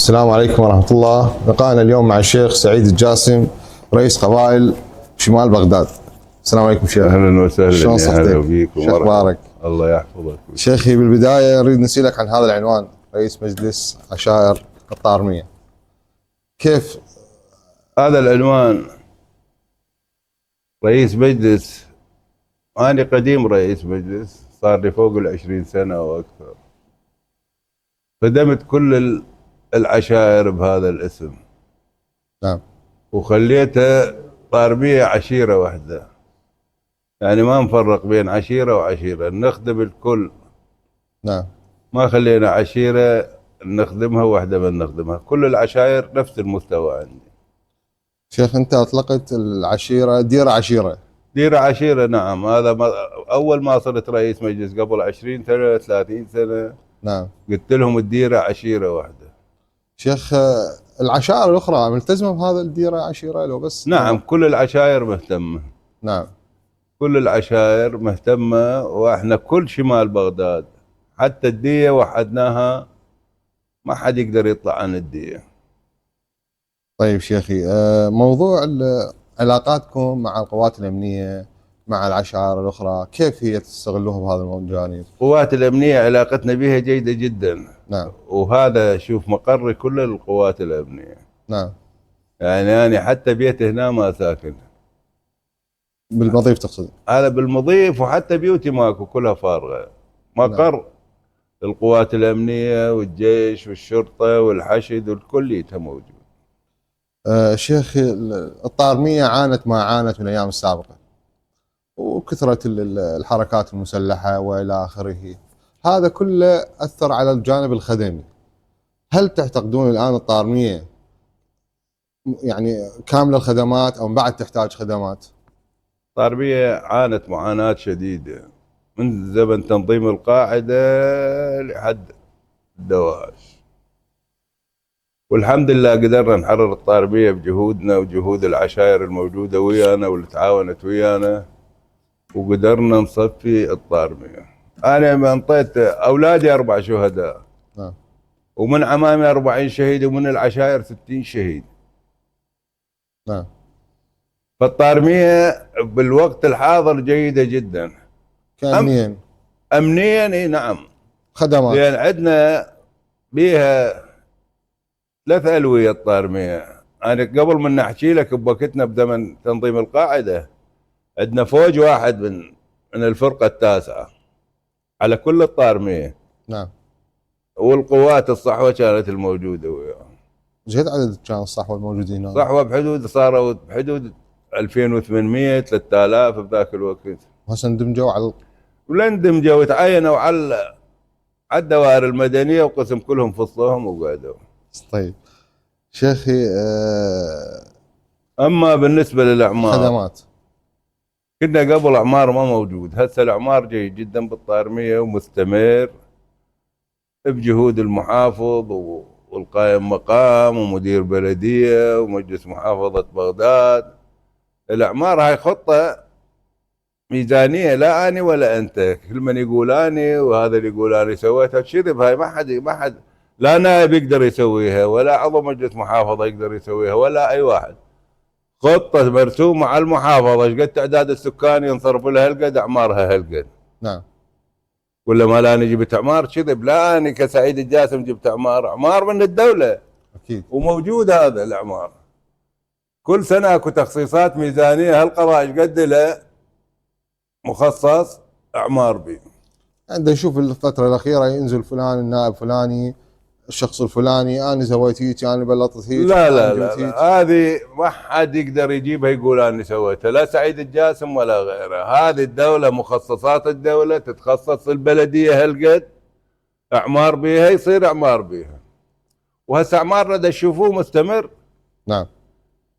السلام عليكم ورحمة الله. لقاءنا اليوم مع الشيخ سعيد الجاسم، رئيس قبائل شمال بغداد. السلام عليكم شيخ. اهلا وسهلا، شلون صحتك؟ اهلا بيكم. شو اخبارك؟ الله يحفظك. شيخي بالبداية نريد نسألك عن هذا العنوان، رئيس مجلس عشائر الطارمية. كيف هذا العنوان؟ رئيس مجلس، أنا قديم رئيس مجلس، صار لي فوق 20 سنة وأكثر. خدمت كل العشائر بهذا الاسم. نعم. وخليتها طارمية عشيرة واحدة، يعني ما نفرق بين عشيرة وعشيرة، نخدم الكل. نعم. ما خلينا عشيرة نخدمها واحدة من نخدمها، كل العشائر نفس المستوى عندي. شيخ أنت أطلقت العشيرة ديرة عشيرة. ديرة عشيرة، نعم. هذا أول ما صرت رئيس مجلس قبل 20 سنة 30 سنة. نعم. قلت لهم الديرة عشيرة واحدة. شيخ العشائر الأخرى ملتزمة بهذا الديرة عشيرة لو بس؟ نعم، كل العشائر مهتمة. نعم. كل العشائر مهتمة، وإحنا كل شمال بغداد حتى الدية وحدناها، ما حد يقدر يطلع عن الدية. طيب شيخي، موضوع علاقاتكم مع القوات الأمنية مع العشائر الأخرى، كيف هي تستغلوها بهذا الجانب؟ القوات الأمنية علاقتنا بها جيدة جدا. نعم. وهذا شوف مقر كل القوات الأمنية. نعم. يعني أنا حتى بيت هنا ما ساكن. بالمضيف تقصد؟ هذا بالمضيف، وحتى بيوتي ماكو، كلها فارغة. مقر نعم. القوات الأمنية والجيش والشرطة والحشد والكليتها موجود. شيخ الطارمية عانت ما عانت من الأيام السابقة، وكثرة الحركات المسلحة وإلى آخره، هذا كله أثر على الجانب الخدمي. هل تعتقدون الآن الطارمية يعني كاملة الخدمات أو بعد تحتاج خدمات؟ الطارمية عانت معاناة شديدة من زمن تنظيم القاعدة لحد الدواعش، والحمد لله قدرنا نحرر الطارمية بجهودنا وجهود العشائر الموجودة ويانا واللي تعاونت ويانا، وقدرنا نصفي الطارمية. أنا ما انطيت أولادي 4 شهداء. نعم. ومن عمامي 40 شهيد، ومن العشائر 60 شهيد. نعم. فالطارمية بالوقت الحاضر جيدة جدا. كأمنيا. أمنيا إيه، نعم. خدمات. لأن عندنا بيها 3 ألوية الطارمية. أنا قبل ما نحكي لك بوقتنا بزمن تنظيم القاعدة، عندنا فوج واحد من الفرقة التاسعة على كل الطارمية. نعم. والقوات الصحوة كانت الموجودة وياهم. جهد عدد كان الصحوة الموجودين هنا؟ صحوة بحدود، صاروا بحدود 2800 3000 بذاك الوقت. وهسه اندمجوا على ولين دمجوا وتعينوا على الدوائر المدنية، وقسم كلهم فصلهم وقعدوا. طيب شيخي، أما بالنسبة للأعمار، خدمات، كنا قبل أعمار ما موجود. هسه الأعمار جيد جدا بالطارمية ومستمر بجهود المحافظ والقائم مقام ومدير بلدية ومجلس محافظة بغداد. الأعمار هاي خطة ميزانية، لا أنا ولا أنت، كل من يقول أنا وهذا اللي يقول أنا سويتها كذب. هاي ما حد لا نائب يقدر يسويها، ولا عضو مجلس محافظة يقدر يسويها، ولا أي واحد. خطة مرسومة على المحافظة، ايش قد تعداد السكان ينصرف لها هالقد، أعمارها هالقد. نعم. ولا ما لا أنا جبت أعمار كذب، لا أنا كسعيد الجاسم جبت أعمار من الدولة. أكيد. وموجود هذا الأعمار. كل سنة اكو تخصيصات ميزانية، هالقضاء ايش قد له مخصص أعمار به. عنده نشوف الفترة الأخيرة ينزل فلان النائب فلاني، الشخص الفلاني، أنا سويت هيك، أنا بلطت هيك، لا أنا لا جبت لا, هيك. لا. هذه ما حد يقدر يجيبها يقول أنا سويتها، لا سعيد الجاسم ولا غيره. هذه الدولة مخصصات الدولة، تتخصص البلدية هالقد أعمار بيها، يصير أعمار بيها. وهسه أعمارنا دا تشوفوه مستمر. نعم.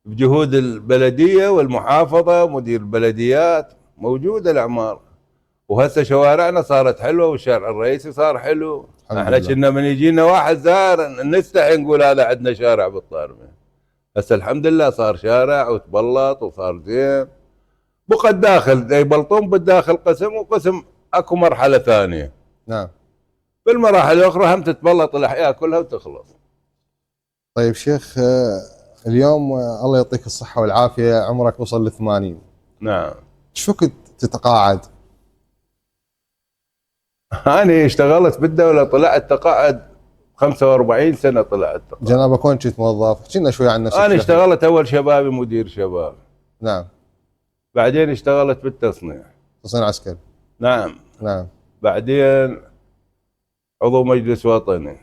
بجهود البلدية والمحافظة ومدير البلديات موجودة الأعمار. وهسه شوارعنا صارت حلوة، والشارع الرئيسي صار حلو. احنا كنا من يجينا واحد زار نستحي نقول هذا عندنا شارع بالطارمية. هسه الحمد لله صار شارع وتبلط وصار زين. بقى الداخل يبلطون بالداخل قسم، وقسم اكو مرحلة ثانية. نعم. بالمراحل الأخرى هم تتبلط الأحياء كلها وتخلص. طيب شيخ، اليوم الله يعطيك الصحة والعافية، عمرك وصل ل 80. نعم. ايش وقت تتقاعد؟ أنا اشتغلت بالدولة، طلعت تقاعد 45 سنة طلعت تقاعد. جنابك وين كنت موظف؟ احكي لنا شوي عن نفسك. أنا اشتغلت أول شبابي مدير شباب. نعم. بعدين اشتغلت بالتصنيع. تصنيع عسكري. نعم. نعم. بعدين عضو مجلس وطني.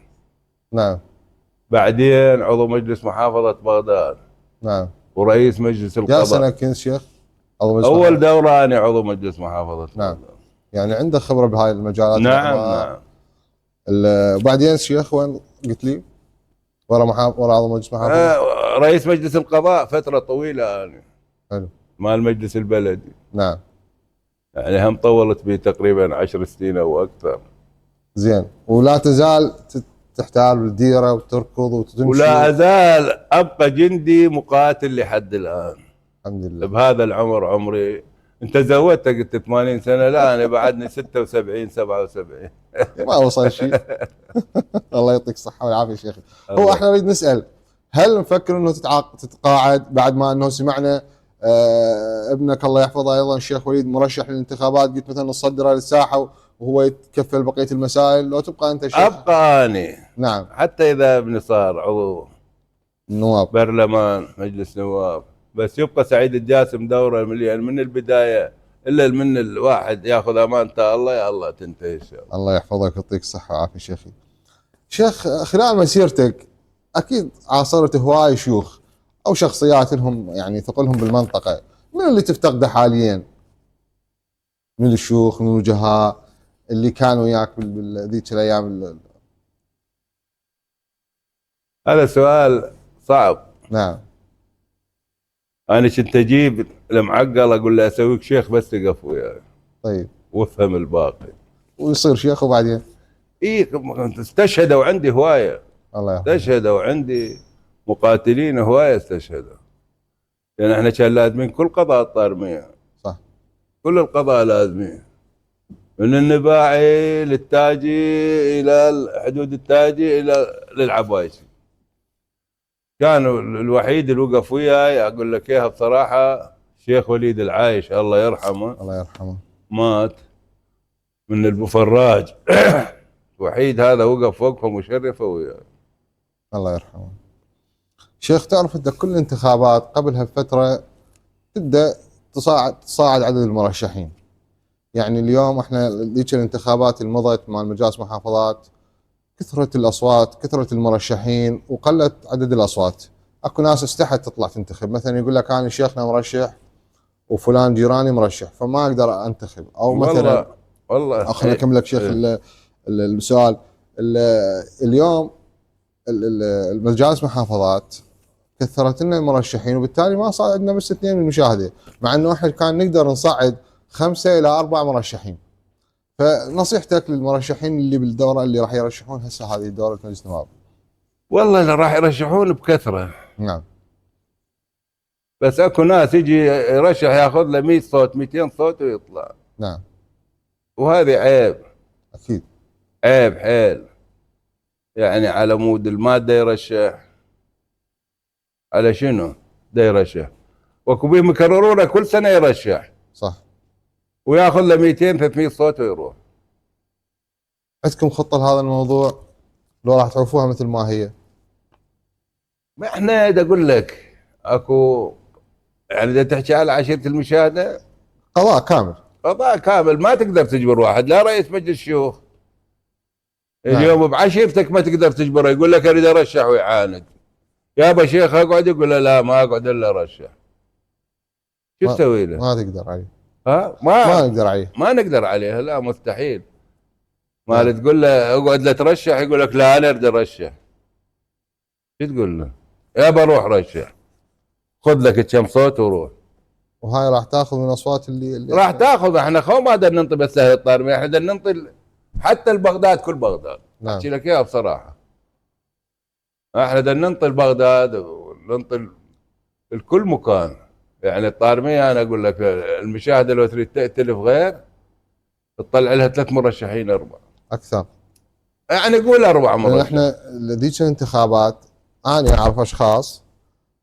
نعم. بعدين عضو مجلس محافظة بغداد. نعم. ورئيس مجلس يا القضاء. سنة كنت شيخ؟ أول دورة أنا عضو مجلس محافظة نعم. بغداد. يعني عندك خبرة بهاي المجالات. نعم نعم. وبعدين شيخ وين قلت لي؟ ورا عضو مجلس محافظة؟ رئيس مجلس القضاء فترة طويلة أنا. حلو. مع المجلس البلدي. نعم. يعني هم طولت به تقريبا 10 سنين أو أكثر. زين، ولا تزال تحتال بالديرة وتركض وتمشي؟ ولا أزال أبقى جندي مقاتل لحد الآن. الحمد لله. بهذا العمر، عمري أنت زودت قلت 80 سنة، لا أنا بعدني 76 77. ما وصل شيء. الله يعطيك الصحة والعافية شيخي. هو احنا نريد نسأل، هل مفكر انه تتقاعد بعد ما انه سمعنا ابنك الله يحفظه ايضا الشيخ وليد مرشح للانتخابات، قلت مثلا نصدره للساحة وهو يتكفل بقية المسائل، لو تبقى انت شيخ؟ ابقى اني. نعم. حتى اذا ابني صار عضو نواب برلمان مجلس نواب، بس يبقى سعيد الجاسم دوره يعني من البدايه، الا من الواحد ياخذ امانته الله يا الله تنتهي ان شاء الله. الله يحفظك ويعطيك الصحة والعافية شيخي. شيخ، خلال مسيرتك اكيد عاصرت هواي شيوخ او شخصيات لهم يعني ثقلهم بالمنطقة، من اللي تفتقده حاليا؟ من الشيوخ، من الوجهاء اللي كانوا وياك بذيك الايام؟ هذا سؤال صعب. نعم. انا كنت اجيب المعقل اقول له اسويك شيخ بس تقف وياي. طيب. وافهم الباقي. ويصير شيخ وبعدين؟ استشهدوا عندي هوايه. الله يحفظك. استشهدوا عندي مقاتلين هوايه استشهدوا. يعني احنا كان لازمين كل قضاء الطارميه. صح. كل القضاء لازمين. من النباعي للتاجي الى حدود التاجي الى للعبايسي. كان الوحيد اللي وقف وياي اقول لك اياها بصراحه شيخ وليد العايش الله يرحمه. الله يرحمه. مات من البفراج. الوحيد هذا وقف وقفه مشرفه وياي. الله يرحمه. شيخ، تعرف انت كل الانتخابات قبلها بفتره تبدا تصاعد عدد المرشحين. يعني اليوم احنا ذيك الانتخابات اللي مضت مع المجالس محافظات كثرت الاصوات، كثرت المرشحين وقلت عدد الاصوات. اكو ناس استحت تطلع تنتخب، مثلا يقول لك انا شيخنا مرشح وفلان جيراني مرشح فما اقدر انتخب، او مثلا والله خليني اكمل لك شيخ السؤال. اليوم المجالس محافظات كثرت لنا المرشحين وبالتالي ما صار عندنا بس 2 من المشاهده، مع انه احنا كان نقدر نصعد 5 إلى 4 مرشحين. فنصيحتك للمرشحين اللي بالدوره اللي راح يرشحون هسه هذه دوره مجلس النواب؟ والله اللي راح يرشحون بكثره. نعم. بس اكو ناس يجي يرشح ياخذ له 100 صوت 200 صوت ويطلع. نعم. وهذه عيب. اكيد. عيب حيل. يعني على مود الماده يرشح. على شنو؟ ده يرشح. واكو بيهم يكررونه كل سنه يرشح. صح. وياخذ له 200 300 صوت ويروح. عندكم خطه لهذا الموضوع لو راح تعرفوها مثل ما هي؟ ما احنا دا اقول لك اكو يعني اذا تحكي على عشيره المشاهده قضاء كامل. قضاء كامل ما تقدر تجبر واحد، لا رئيس مجلس الشيوخ اليوم بعشيرتك ما تقدر تجبره يقول لك اريد ارشح ويعاند. يابا شيخ اقعد يقول له لا ما اقعد الا ارشح. شو تسوي له؟ ما تقدر عليه. ها ما نقدر عليه. ما نقدر عليه، لا مستحيل. ما تقول له اقعد لا ترشح يقول لك لا انا اريد ارشح. شو تقول له؟ يابا روح رشح. خذ لك كم صوت وروح. وهاي راح تاخذ من اصوات اللي راح تاخذ. احنا خو ما بدنا ننطي بس اهل الطارميه، احنا بدنا ننطي حتى البغداد كل بغداد. نعم. احكي لك اياها بصراحه. احنا بدنا ننطي البغداد وننطي الكل مكان. يعني الطارميه انا اقول لك المشاهده لو تريد تأتلف غير تطلع لها 3 مرشحين 4 اكثر. يعني قول 4 مرشحين. احنا ذيك الانتخابات انا اعرف اشخاص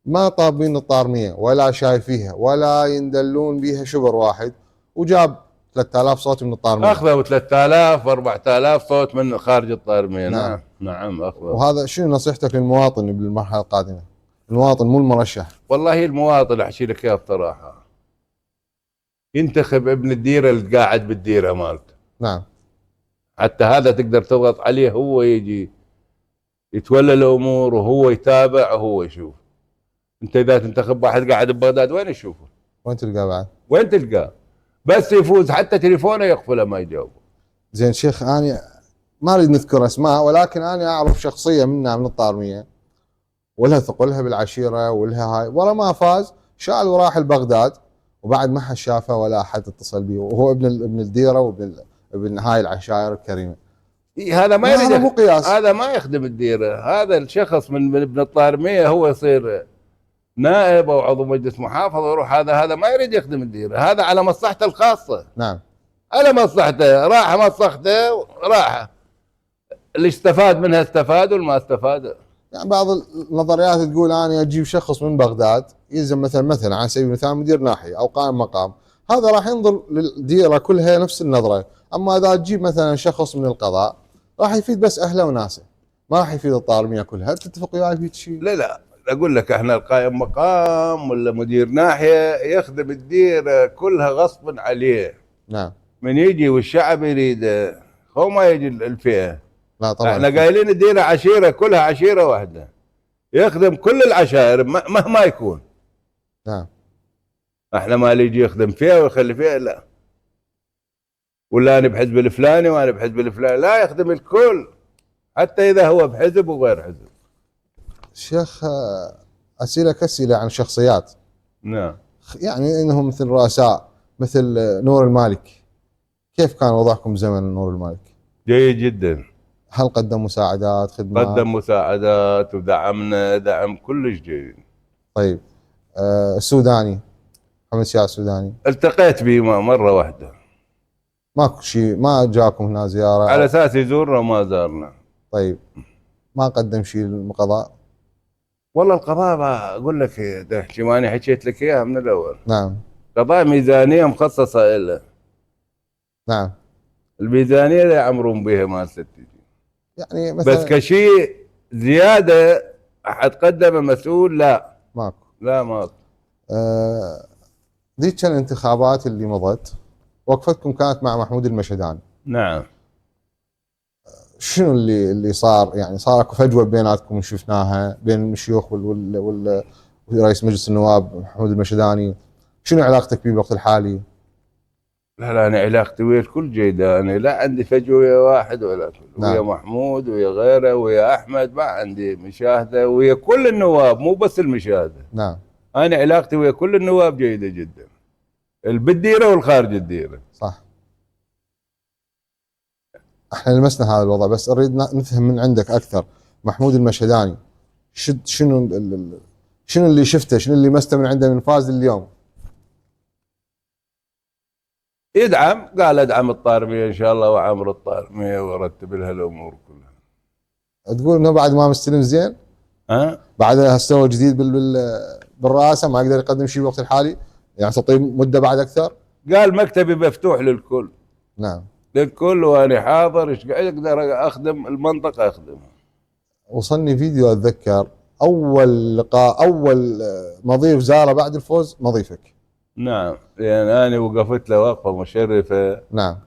ما طابين الطارميه ولا شايفيها ولا يندلون بيها شبر واحد، وجاب 3000 صوت من الطارميه. اخذوا 3000 4000 صوت من خارج الطارميه. نعم. نعم نعم اخذوا. وهذا شنو نصيحتك للمواطن بالمرحله القادمه؟ المواطن مو المرشح. والله المواطن احكي لك اياها بصراحه، ينتخب ابن الديره اللي قاعد بالديره مالته. نعم. حتى هذا تقدر تضغط عليه، هو يجي يتولى الامور وهو يتابع وهو يشوف. انت اذا تنتخب واحد قاعد ببغداد وين تشوفه؟ وين تلقاه بعد؟ وين تلقاه؟ بس يفوز حتى تليفونه يقفله ما يجاوبه. زين شيخ، انا ما اريد نذكر اسماء، ولكن انا اعرف شخصيه منا من الطارميه ولها ثقلها بالعشيره ولها هاي، ورا ما فاز شال وراح لبغداد، وبعد ما حد شافه ولا احد اتصل به، وهو ابن الديره وابن ابن هاي العشائر الكريمه. هذا ما يريد هذا مو قياس. هذا ما يخدم الديره. هذا الشخص من ابن الطارميه هو يصير نائب او عضو مجلس محافظه ويروح. هذا ما يريد يخدم الديره، هذا على مصلحته الخاصه. نعم. على مصلحته، راح مصلحته راح. اللي استفاد منها استفاد واللي ما استفاد. يعني بعض النظريات تقول انا اجيب شخص من بغداد يلزم مثلا على سبيل المثال مدير ناحيه او قائم مقام، هذا راح ينظر للديره كلها نفس النظره. اما اذا تجيب مثلا شخص من القضاء راح يفيد بس اهله وناسه، ما راح يفيد الطارميه كلها. هل تتفق وياي في شيء؟ لا اقول لك احنا القائم مقام ولا مدير ناحيه يخدم الديره كلها غصبا عليه. نعم. من يجي والشعب يريده، هو ما يجي الفئه. لا طبعا. احنا قايلين الديره عشيره كلها عشيره واحده، يخدم كل العشائر مهما يكون. نعم. احنا ما يجي يخدم فيها ويخلي فيها، لا. ولا انا بحزب الفلاني وانا بحزب الفلاني، لا، يخدم الكل حتى اذا هو بحزب وغير حزب. شيخ، اسالك اسئله عن شخصيات. نعم. يعني انهم مثل رؤساء مثل نور المالك، كيف كان وضعكم زمن نور المالك؟ جيد جدا. هل قدم مساعدات خدمات؟ قدم مساعدات ودعمنا دعم كلش جيد. طيب، السوداني محمد شيع السوداني التقيت به مرة واحدة. ماكو شيء؟ ما جاكم هنا زيارة على اساس يزورنا وما زارنا. طيب، ما قدم شيء للقضاء؟ والله القضاء اقول لك تحكي ماني حكيت لك اياها من الاول. نعم. قضاء ميزانية مخصصة له. نعم. الميزانية اللي يعمرون بها مال 6 يعني مثلا بس كشيء زيادة احد قدم مسؤول، لا. ماكو. لا ماكو. ذيك الانتخابات اللي مضت وقفتكم كانت مع محمود المشهداني. نعم. شنو اللي صار؟ يعني صار اكو فجوه بيناتكم شفناها بين الشيوخ ورئيس مجلس النواب محمود المشهداني، شنو علاقتك به بالوقت الحالي؟ لا انا علاقتي ويا الكل جيدة، انا لا عندي فجوة ويا واحد ولا كل. نعم. ويا محمود ويا غيره ويا احمد ما عندي مشاهدة، ويا كل النواب مو بس المشاهدة. نعم. انا علاقتي ويا كل النواب جيدة جدا، بالديرة والخارج الديرة. صح. احنا لمسنا هذا الوضع، بس اريد نفهم من عندك اكثر. محمود المشهداني شنو اللي شفته، شنو اللي مسته من عنده من فاز اليوم؟ يدعم، قال ادعم الطارمية ان شاء الله وعمر الطارمية وارتب لها الامور كلها. تقول انه بعد ما مستلم زين؟ بعد استوى جديد بالرئاسه ما يقدر يقدم شيء بالوقت الحالي؟ يعني تعطيه مده بعد اكثر؟ قال مكتبي مفتوح للكل. نعم. للكل وانا حاضر، ايش اقدر اخدم المنطقه اخدمها. وصلني فيديو اتذكر اول لقاء، اول مضيف زاره بعد الفوز مضيفك. نعم، لان انا وقفت له وقفه مشرفه. نعم.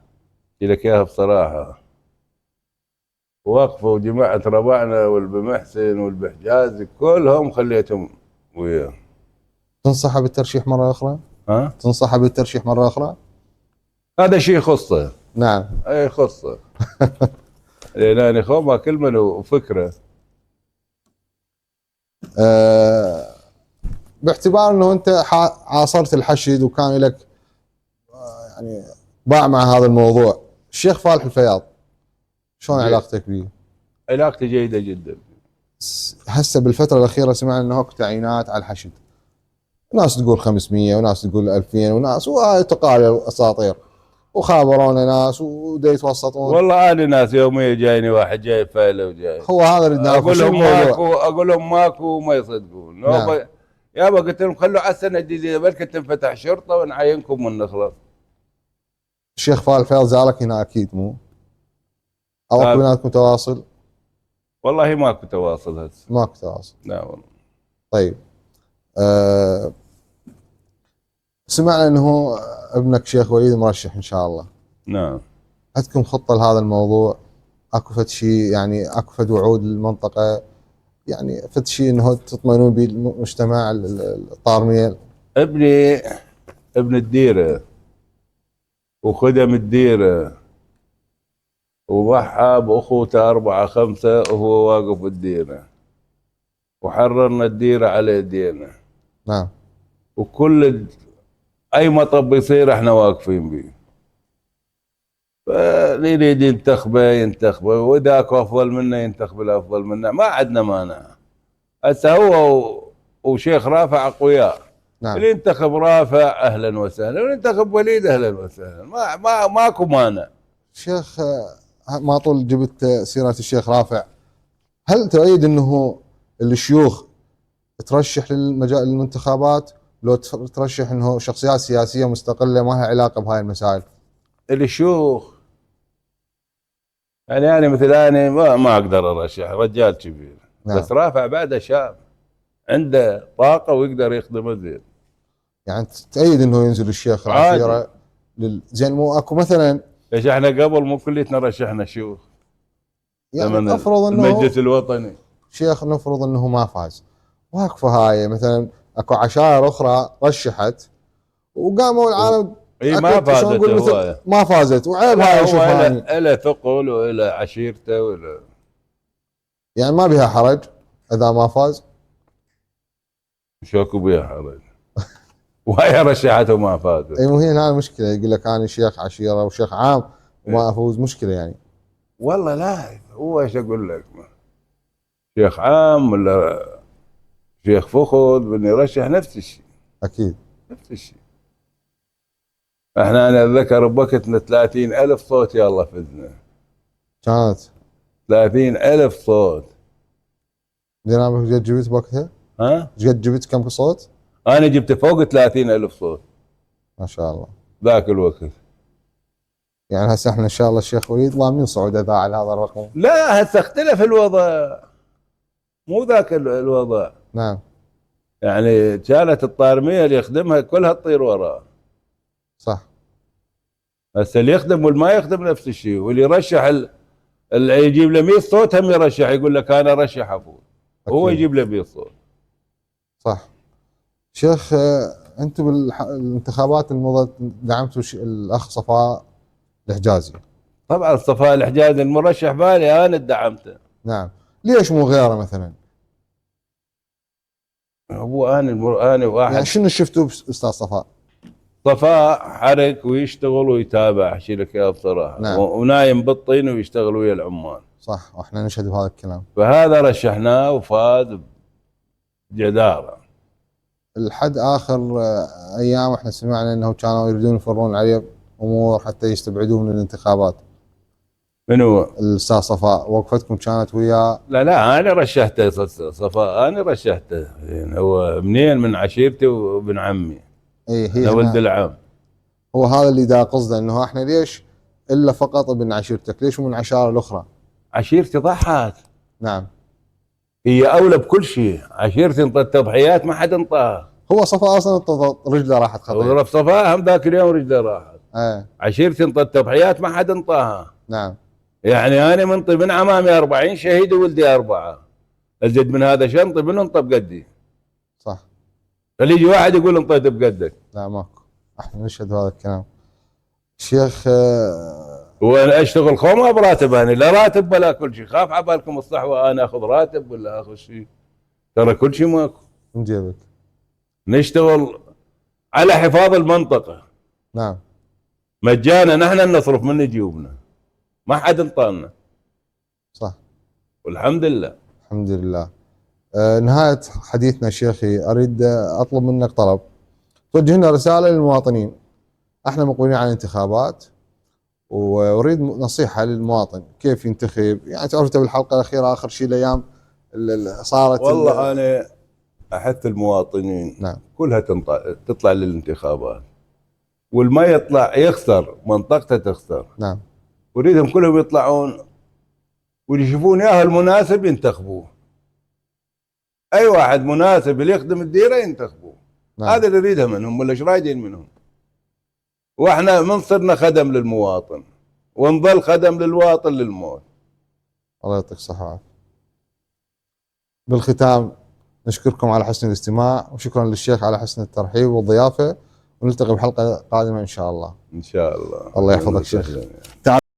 احكي لك اياها بصراحه، وقفه وجماعه ربعنا والبمحسن والبحجازي كلهم خليتهم وياه. تنصحه بالترشيح مره اخرى؟ تنصحه بالترشيح مره اخرى؟ هذا شيء يخصه. نعم. اي يخصه. لان انا خوما كلمه وفكره. باعتبار انه انت عاصرت الحشد وكان لك يعني باع مع هذا الموضوع، الشيخ فالح الفياض شلون علاقتك به؟ علاقتي جيده جدا. هسه بالفتره الاخيره سمعنا انه اكو تعيينات على الحشد، ناس تقول 500 وناس تقول 2000 وناس، وهاي تقارير اساطير، وخابرونا ناس ودا يتوسطون. والله انا ناس يوميا جايني واحد جايب فايله وجاي، هو هذا اللي نعرفه. اقول شو لهم الموضوع؟ ماكو، اقول لهم ماكو ما يصدقون. نعم. يابا قلت لهم خلوا على السنه الجديده بلكي تنفتح شرطه ونعينكم ونخلص. الشيخ فهد الفيض زارك هنا اكيد مو؟ او اكو بيناتكم تواصل؟ والله ماكو تواصل هسه. ماكو تواصل. لا والله. طيب سمعنا انه ابنك شيخ وليد مرشح ان شاء الله. نعم. عندكم خطه لهذا الموضوع؟ اكو فد شيء يعني، اكو فد وعود للمنطقه يعني، فد شيء انه تطمئنون به المجتمع الطارميه؟ ابني ابن الديره وخدم الديره وضحى باخوته 4 5 وهو واقف بالديره، وحررنا الديره على يدينا. نعم. وكل اي مطب يصير احنا واقفين به. فاللي يريد ينتخبه واذا اكو افضل منه ينتخب الافضل منه، ما عندنا مانع. هسه هو وشيخ رافع اقوياء. نعم. اللي ينتخب رافع اهلا وسهلا، واللي ينتخب وليد اهلا وسهلا، ماكو مانع. شيخ ما طول جبت سيره الشيخ رافع، هل تؤيد انه الشيوخ ترشح للمجال الانتخابات، لو ترشح انه شخصيات سياسيه مستقله ما لها علاقه بهاي المسائل؟ الشيوخ يعني انا مثل انا ما اقدر ارشح، رجال كبير. نعم. بس رافع بعده شاب عنده طاقه ويقدر يخدم الزين. يعني تأيد انه ينزل الشيخ العشيره زين؟ مو اكو مثلا؟ ليش احنا قبل مو كليتنا رشحنا شيوخ؟ يعني افرض انه المجلس الوطني شيخ، نفرض انه ما فاز، واقفه هاي مثلا اكو عشائر اخرى رشحت وقاموا العالم ما فازت. ما فازت، وعيب هاي. شوف هاي له ثقل وله عشيرته وله، يعني ما بها حرج اذا ما فاز. شوكو بها حرج. وهي رشحته وما فازت. اي مو هي هاي المشكله، يقول لك انا شيخ عشيره وشيخ عام وما افوز، مشكله يعني. والله لا، هو ايش اقول لك، شيخ عام ولا شيخ فخذ بني يرشح نفس الشيء. اكيد نفس الشيء. احنا انا اتذكر بوقتنا 30,000 صوت يا الله فزنا. كانت 30,000 صوت. جنابك قد جبت بوقتها؟ ها؟ قد جبت كم صوت؟ انا جبت فوق 30,000 صوت. ما شاء الله. ذاك الوقت. يعني هسه احنا ان شاء الله الشيخ وليد ضامنين صعود اذاعه على هذا الرقم. لا هسه اختلف الوضع، مو ذاك الوضع. نعم. يعني كانت الطارميه اللي يخدمها كلها تطير وراه. صح. هسه اللي يخدم والما يخدم نفس الشيء، واللي يرشح اللي يجيب له 100 صوت هم يرشح، يقول لك انا رشح افوز. هو يجيب له 100 صوت. صح. شيخ انتم بالانتخابات الماضيه دعمتوا الاخ صفاء الحجازي. طبعا صفاء الحجازي المرشح بالي انا دعمته. نعم. ليش مو غيره مثلا؟ هو انا واحد يعني شنو شفتوا باستاذ صفاء؟ صفاء حرك ويشتغل ويتابع، احكي لك اياها بصراحه. نعم. ونايم بالطين ويشتغل ويا العمال. صح، واحنا نشهد بهذا الكلام. فهذا رشحناه وفاز بجداره. الحد اخر ايام احنا سمعنا انه كانوا يريدون يفرون عليه امور حتى يستبعدوه من الانتخابات. من هو؟ الاستاذ صفاء، وقفتكم كانت وياه؟ لا انا رشحته صفاء، انا رشحته. يعني هو منين؟ من عشيرتي وابن عمي. اي هي ولد العم. هو هذا اللي دا قصده، انه احنا ليش الا فقط ابن عشيرتك؟ ليش مو من العشائر الاخرى؟ عشيرتي ضحت. نعم. هي اولى بكل شيء. عشيرتي انطت تضحيات ما حد انطاها. هو صفاء اصلا رجله راحت خطير. ورف صفاء هم ذاك اليوم رجله راحت. ايه. عشيرتي انطت تضحيات ما حد انطاها. نعم. يعني انا منطي من عمامي 40 شهيد وولدي 4. ازيد من هذا شيء انطي منه انطى بقدي. صح. خلي يجي واحد يقول انطيت بقدك. لا ماكو، احنا نشهد هذا الكلام. شيخ وانا اشتغل ما براتب، انا لا راتب ولا كل شيء. خاف عبالكم الصحوه انا اخذ راتب ولا اخذ شيء. ترى كل شيء ماكو. من جيبك. نشتغل على حفاظ المنطقه. نعم. مجانا نحن نصرف من جيوبنا، ما حد انطانا. صح. والحمد لله. الحمد لله. نهاية حديثنا شيخي، اريد اطلب منك طلب، توجه لنا رسالة للمواطنين. احنا مقبلين على الانتخابات، واريد نصيحه للمواطن كيف ينتخب. يعني تعرف بالحلقه الاخيره اخر شيء الايام صارت والله انا احث المواطنين نعم كلها تطلع للانتخابات، والما يطلع يخسر، منطقته تخسر. نعم اريدهم كلهم يطلعون ويشوفون ياهو المناسب ينتخبوه. اي واحد مناسب اللي يخدم الديره ينتخبوه. نعم. هذا اللي يريدها منهم، ولا ايش رايدين منهم؟ واحنا من صرنا خدم للمواطن ونظل خدم للواطن للموت. الله يعطيك الصحه والعافيه. بالختام نشكركم على حسن الاستماع، وشكرا للشيخ على حسن الترحيب والضيافه، ونلتقي بحلقه قادمه ان شاء الله. ان شاء الله. الله يحفظك شيخ.